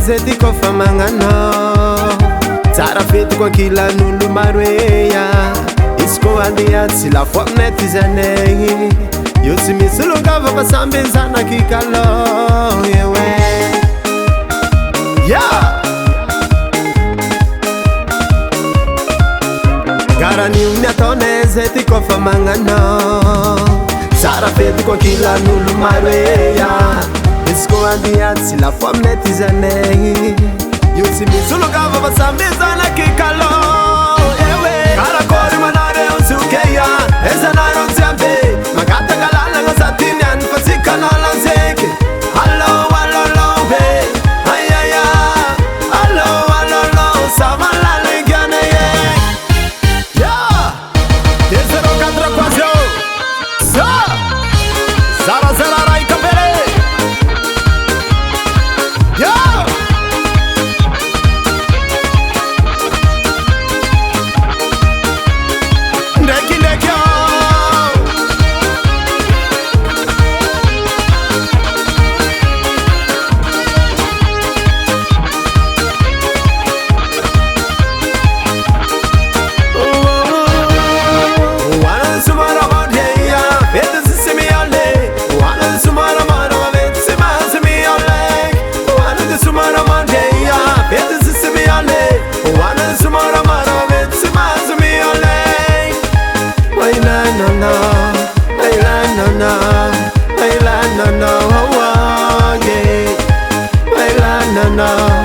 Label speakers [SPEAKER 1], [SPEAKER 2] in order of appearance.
[SPEAKER 1] zety kofa magnano tsara fety koa kilan'olo maro eya izy koa andeha tsy lafo aminay ty zanay io tsy misy longava fa samby zanaky kalô ewe garan'io ny ataonay zety kofa magnano tsara fety koa kilan'olo maro eya izy koa andeha tsy lafo aminay ty zanay io tsy misy longava fa samby zanaky kalô ewe karakory manareo tsokeya ezanareo tsy ambe magatagalala satiny any fa tsy kanalanzeky allo allo be ayaya allo samalalegiana ye de 04 quasio zara zara rai kapele no